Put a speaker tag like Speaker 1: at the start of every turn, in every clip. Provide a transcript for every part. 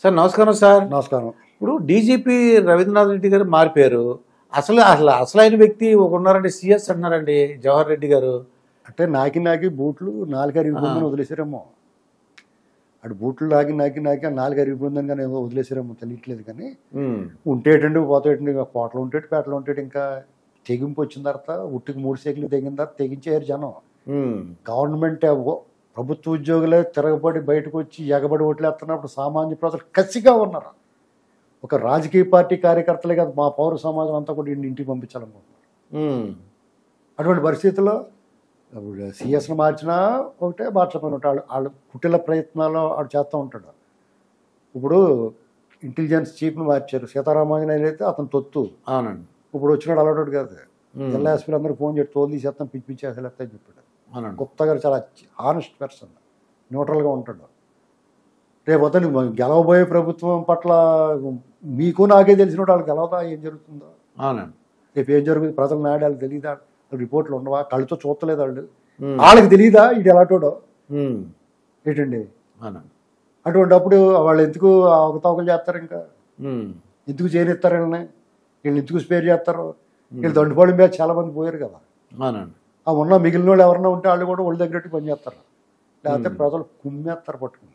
Speaker 1: Sir నమస్కారం sir.
Speaker 2: నమస్కారం.
Speaker 1: ఇప్పుడు డీజీపీ రవీంద్రనాథ్ రెడ్డి గారు మారిపోయారు. అసలైన వ్యక్తి ఒక ఉన్నారండి, సిఎస్ అన్నారండి జవహర్ రెడ్డి గారు.
Speaker 2: అంటే నాకి బూట్లు నాలుగు అరిగిపోయిందని వదిలేసారేమో. అటు బూట్లు నాకి నాలుగు అరిగిపోయిందని కానీ ఏదో వదిలేసారేమో తెలియట్లేదు. కానీ ఉంటేటండి పోతేటండి, కోటలు ఉంటేటి పేటలు ఉంటేటి. ఇంకా తెగింపు వచ్చిన తర్వాత ఉట్టికి 3 సైకిళ్ళు తెగిన తర్వాత తెగించారు జనం. గవర్నమెంట్ ప్రభుత్వ ఉద్యోగులే తిరగబడి బయటకు వచ్చి ఎగబడి ఓట్లేస్తున్నప్పుడు సామాన్య ప్రజలు కసిగా ఉన్నారు. ఒక రాజకీయ పార్టీ కార్యకర్తలే కాదు, మా పౌర సమాజం అంతా కూడా ఇంటికి పంపించాలనుకుంటున్నారు. అటువంటి పరిస్థితుల్లో సిఎస్ను మార్చినా ఒకటే, మార్చమని ఉంటాడు. వాళ్ళు కుటిల ప్రయత్నాలు వాడు చేస్తూ ఉంటాడు. ఇప్పుడు ఇంటెలిజెన్స్ చీఫ్ను మార్చారు, సీతారామాంజనేయులు అయితే అతను తొత్తు.
Speaker 1: అవునండి.
Speaker 2: ఇప్పుడు వచ్చినాడు అలాంటి కాదు. జిల్లా ఎస్పీలు అందరూ ఫోన్ చేసి తోలు తీసేస్తాం, పిచ్చి పిచ్చి అసలు అని చెప్పాడు. గుప్తా గారు చాలా ఆనెస్ట్ పర్సన్, న్యూట్రల్గా ఉంటాడు. రేపు అతను గెలవబోయే ప్రభుత్వం పట్ల మీకు నాకే తెలిసినట్టు వాళ్ళు గెలవదా, ఏం జరుగుతుందో, రేపు ఏం జరుగుతుంది ప్రజల నాడు వాళ్ళకి తెలియదా, రిపోర్ట్లు ఉండవా, కళ్ళతో చూస్తలేదు వాళ్ళు, వాళ్ళకి తెలియదా ఇది ఎలాంటోడో ఏంటండి. అటువంటిప్పుడు వాళ్ళు ఎందుకు అవకతవకలు చేస్తారు, ఇంకా ఎందుకు చేయనిస్తారు వీళ్ళని, వీళ్ళని ఎందుకు స్పేర్ చేస్తారు. వీళ్ళు దండుపాడు మీద చాలా మంది పోయారు కదా. ఆ ఉన్న మిగిలిన వాళ్ళు ఎవరన్నా ఉంటే వాళ్ళు కూడా ఒళ్ళు దగ్గర పనిచేస్తారు. లేకపోతే ప్రజలు కుమ్మేస్తారు పట్టుకుని.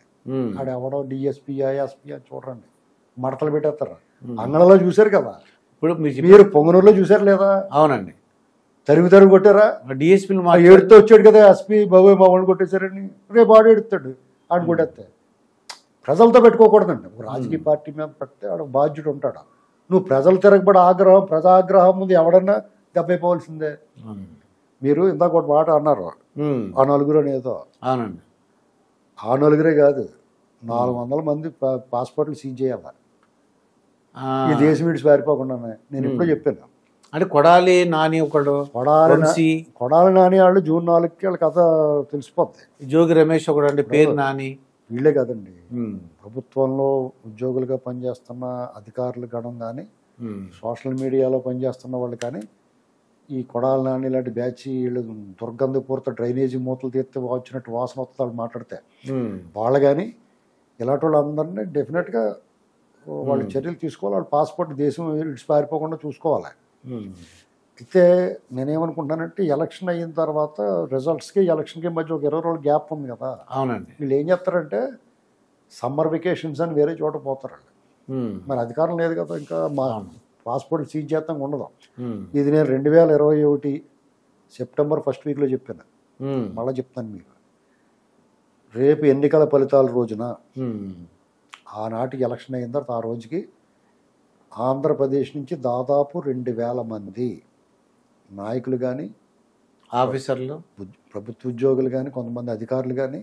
Speaker 2: ఆడ ఎవడో డిఎస్పీ ఎస్పీ అని చూడండి మడతలు పెట్టేస్తారు. అంగళంలో చూశారు కదా,
Speaker 1: ఇప్పుడు
Speaker 2: మీరు పొంగనూరులో చూసారు లేదా?
Speaker 1: అవునండి.
Speaker 2: తరిమి కొట్టారా?
Speaker 1: డిఎస్పీ
Speaker 2: ఏడుతో వచ్చాడు కదా ఎస్పీ, బాబోయ్ మా వాళ్ళు కొట్టేశారని. రేపు ఆడు ఎడుతాడు, ఆడు కొట్టేస్తే. ప్రజలతో పెట్టుకోకూడదండి. ఒక రాజకీయ పార్టీ మీద పెడితే ఆడ బాధ్యుడు ఉంటాడు. నువ్వు ప్రజలు తిరగబడి ఆగ్రహం, ప్రజాగ్రహం ముందు ఎవడన్నా దెబ్బైపోవాల్సిందే. మీరు ఇందాక ఒక మాట అన్నారు, ఆ నలుగురు అనేదో.
Speaker 1: అవునండి.
Speaker 2: ఆ నలుగురే కాదు, 400 మంది పాస్పోర్ట్లు సీజ్ చేయాలి ఈ దేశం విడిచి పారిపోకుండా. నేను ఎప్పుడో చెప్పాను.
Speaker 1: అంటే కొడాలి నాని ఒకడు,
Speaker 2: కొడాలి నాని వాళ్ళు జూన్ 4కి వాళ్ళ కథ తెలిసిపోద్ది.
Speaker 1: జోగి రమేష్ ఒకడు అండి, పేరు నాని.
Speaker 2: వీళ్ళే కదండి, ప్రభుత్వంలో ఉద్యోగులుగా పనిచేస్తున్న అధికారులు గణం కానీ, సోషల్ మీడియాలో పనిచేస్తున్న వాళ్ళు కానీ, ఈ కొడాలి నాని ఇలాంటి బ్యాచ్ వీళ్ళు దుర్గంధపూరిత డ్రైనేజీ మూతలు తీస్తే వచ్చినట్టు వాసన వస్తుంది వాళ్ళు మాట్లాడితే. వాళ్ళు కానీ ఇలాంటి వాళ్ళందరినీ డెఫినెట్గా వాళ్ళు చర్యలు తీసుకోవాలి. వాళ్ళు పాస్పోర్ట్ దేశం విడిచి పారిపోకుండా చూసుకోవాలి. అయితే నేనేమనుకుంటున్నానంటే, ఎలక్షన్ అయిన తర్వాత రిజల్ట్స్కి ఎలక్షన్కి మధ్య ఒక 20 రోజుల గ్యాప్ ఉంది కదా.
Speaker 1: అవునండి.
Speaker 2: వీళ్ళు ఏం చేస్తారంటే సమ్మర్ వెకేషన్స్ అని వేరే చోట పోతారు. మరి అధికారం లేదు కదా, ఇంకా మా పాస్పోర్ట్ సీజ్ చేస్తాం ఉండదు. ఇది నేను 2021 సెప్టెంబర్ 1st వీక్లో చెప్పాను. మళ్ళీ చెప్తాను మీకు. రేపు ఎన్నికల ఫలితాల రోజున, ఆనాటికి ఎలక్షన్ అయిన తర్వాత ఆ రోజుకి ఆంధ్రప్రదేశ్ నుంచి దాదాపు 2000 మంది నాయకులు కానీ,
Speaker 1: ఆఫీసర్లు,
Speaker 2: ప్రభుత్వ ఉద్యోగులు కానీ, కొంతమంది అధికారులు కానీ,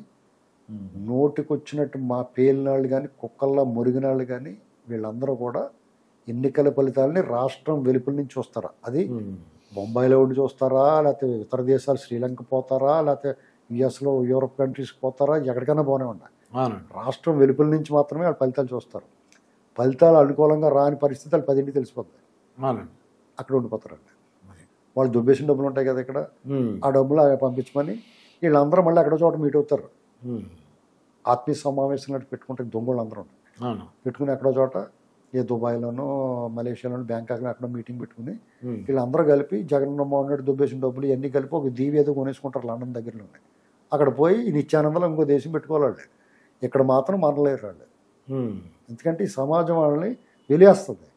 Speaker 2: నోటికొచ్చినట్టు మా పేలినాళ్ళు కానీ, కుక్కల్లా మురిగినాళ్ళు కానీ, వీళ్ళందరూ కూడా ఎన్నికల ఫలితాలని రాష్ట్రం వెలుపల నుంచి చూస్తారా. అది బొంబాయిలో ఉండి చూస్తారా, లేకపోతే ఇతర దేశాలు శ్రీలంక పోతారా, లేకపోతే యుఎస్లో యూరోప్ కంట్రీస్కి పోతారా, ఎక్కడికైనా పోనే ఉన్నాయి. రాష్ట్రం వెలుపల నుంచి మాత్రమే వాళ్ళు ఫలితాలు చూస్తారు. ఫలితాలు అనుకూలంగా రాని పరిస్థితులు 10ంటికి తెలిసిపోతాయి. అక్కడ ఉండిపోతారండి. వాళ్ళు దుబ్బేసిన డబ్బులు ఉంటాయి కదా ఇక్కడ, ఆ డబ్బులు పంపించమని వీళ్ళందరూ మళ్ళీ ఎక్కడో చోట మీట్ అవుతారు. ఆత్మీయ సమావేశం పెట్టుకుంటే దొంగలు అందరూ పెట్టుకుని ఎక్కడో చోట, ఏ దుబాయ్లోనో మలేషియాలోనో బ్యాంకాక్లో అక్కడ మీటింగ్ పెట్టుకుని వీళ్ళందరూ కలిపి జగన్మోహన్ రెడ్డి దుబ్బేసిన డబ్బులు ఇవన్నీ కలిపి ఒక దీవి ఏదో కొనేసుకుంటారు లండన్ దగ్గరలోనే. అక్కడ పోయి ఈ నిత్యానందలో ఇంకో దేశం పెట్టుకోవాలి. ఇక్కడ మాత్రం మనలేరు వాళ్ళు. ఎందుకంటే ఈ సమాజం వాళ్ళని వెలివేస్తుంది.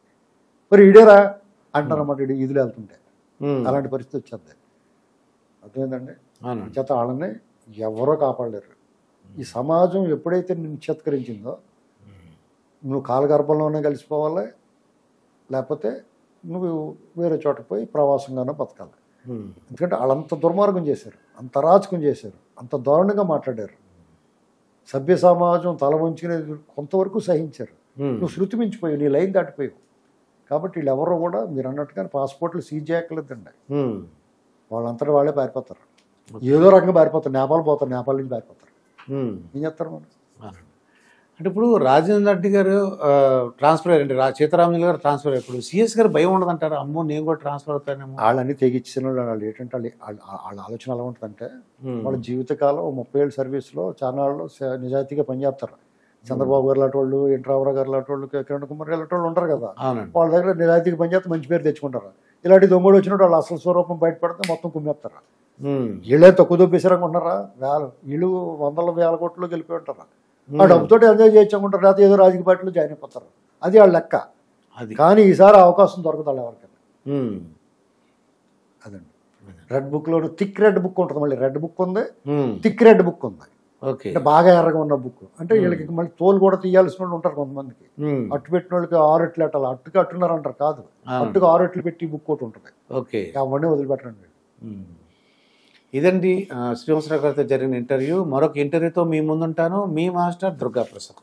Speaker 2: మరి ఈడేరా అంటారన్నమాట, ఈదులు వెళ్తుంటే అలాంటి పరిస్థితి వచ్చేది. అర్థమైందండి. చేత వాళ్ళని ఎవరో కాపాడలేరు. ఈ సమాజం ఎప్పుడైతే నిశ్చత్కరించిందో, నువ్వు కాలగర్భంలోనే కలిసిపోవాలి, లేకపోతే నువ్వు వేరే చోట పోయి ప్రవాసంగానో బతకాలి. ఎందుకంటే వాళ్ళంత దుర్మార్గం చేశారు, అంత అరాచకం చేశారు, అంత దారుణంగా మాట్లాడారు. సభ్య సమాజం తల వంచుకునే కొంతవరకు సహించారు. నువ్వు శృతి మించిపోయావు, నీ లైన్ దాటిపోయావు. కాబట్టి వీళ్ళు ఎవరో కూడా మీరు అన్నట్టుగా పాస్పోర్ట్లు సీజ్ చేయక్కర్లేదండి. వాళ్ళంతటా వాళ్ళే పారిపోతారు, ఏదో రకంగా పారిపోతారు. నేపాల్ పోతారు, నేపాల్ నుంచి పారిపోతారు. ఏం చేస్తారు మనం?
Speaker 1: అంటే ఇప్పుడు రాజేంద్ర రెడ్డి గారు ట్రాన్స్ఫర్ అయ్యారండి, సీతారామన్ గారు ట్రాన్స్ఫర్ అయ్యారు. ఇప్పుడు సిఎస్ గారు భయం ఉండదంటారు, అమ్మో నేను కూడా ట్రాన్స్ఫర్ అవుతానేమో.
Speaker 2: వాళ్ళని తెగిచ్చిన వాళ్ళు ఏంటంటే వాళ్ళ ఆలోచన ఎలా ఉంటుందంటే, వాళ్ళ జీవితకాలం 30 ఏళ్ళ సర్వీస్లో చానాళ్ళు నిజాయితీగా పనిచేస్తారు. చంద్రబాబు గారు లాంటి వాళ్ళు, ఎన్ రామారావు గారు లాంటి వాళ్ళు, కిరణ్ కుమార్ గారు లాంటి వాళ్ళు ఉంటారు కదా,
Speaker 1: అవునండి.
Speaker 2: వాళ్ళ దగ్గర నిజాయితీకి పనిచేస్తే మంచి పేరు తెచ్చుకుంటారు. ఇలాంటి దొంగడు వచ్చినట్టు వాళ్ళు అసలు స్వరూపం బయటపడితే మొత్తం కుమ్మేస్తారా? వీళ్ళే తక్కువ దొబ్బేసారనుకుంటున్నారా? వీళ్ళు వందల వేల కోట్లు గెలిపి ఉంటారా? ఆ డబ్బుతో ఎంజాయ్ చేయొచ్చుకుంటారు, లేకపోతే ఏదో రాజకీయ పార్టీలో జాయిన్ అయిపోతారు. అది వాళ్ళ లెక్క.
Speaker 1: అది
Speaker 2: కానీ ఈసారి అవకాశం దొరకదాలి ఎవరికైనా. అదండి రెడ్ బుక్లో థిక్ రెడ్ బుక్ ఉంటుంది, మళ్ళీ రెడ్ బుక్ ఉంది, థిక్ రెడ్ బుక్ ఉంది.
Speaker 1: ఓకే.
Speaker 2: అంటే బాగా ఎర్రగా ఉన్న బుక్. అంటే వీళ్ళకి మళ్ళీ తోలు కూడా తీయాల్సిన వాళ్ళు ఉంటారు కొంతమందికి. అట్టు పెట్టిన వాళ్ళకి 6 ఎట్లు పెట్టాలి. అట్టుకి అట్టున్నారు అంటారు, కాదు, అట్టుకు 6 ఎట్లు పెట్టి బుక్ ఒకటి ఉంటుంది.
Speaker 1: ఓకే.
Speaker 2: అవన్నీ వదిలిపెట్టండి.
Speaker 1: ఇదండి శ్రీనివాసరావు గారితో జరిగిన ఇంటర్వ్యూ. మరొక ఇంటర్వ్యూతో మీ ముందుంటాను. మీ మాస్టర్ దుర్గా ప్రసాద్.